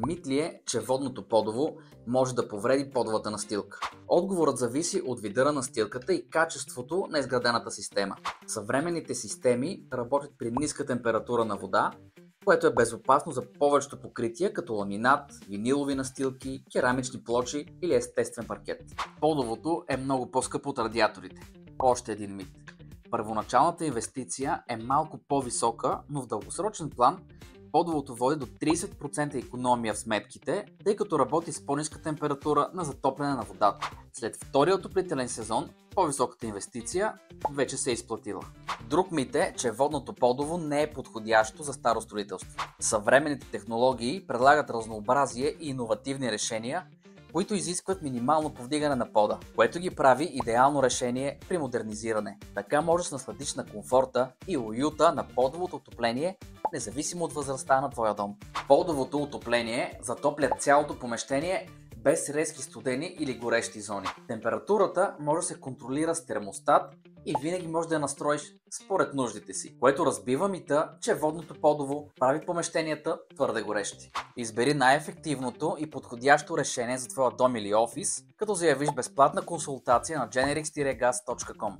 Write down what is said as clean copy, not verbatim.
Мит ли е, че водното подово може да повреди подовата настилка? Отговорът зависи от вида на настилката и качеството на изградената система. Съвременните системи работят при ниска температура на вода, което е безопасно за повечето покрития, като ламинат, винилови настилки, керамични плочи или естествен паркет. Подовото е много по-скъпо от радиаторите. Още един мит. Първоначалната инвестиция е малко по-висока, но в дългосрочен план подовото води до 30% икономия в сметките, тъй като работи с по-ниска температура на затопляне на водата. След втория отоплителен сезон, по-високата инвестиция вече се е изплатила. Друг мит е, че водното подово не е подходящо за старо строителство. Съвременните технологии предлагат разнообразие и иновативни решения, които изискват минимално повдигане на пода, което ги прави идеално решение при модернизиране. Така можеш да насладиш на комфорта и уюта на подовото отопление, независимо от възрастта на твоя дом. Подовото отопление затопля цялото помещение без резки студени или горещи зони. Температурата може да се контролира с термостат и винаги можеш да я настроиш според нуждите си, което разбива мита, че водното подово прави помещенията твърде горещи. Избери най-ефективното и подходящо решение за твоя дом или офис, като заявиш безплатна консултация на generix-gas.com.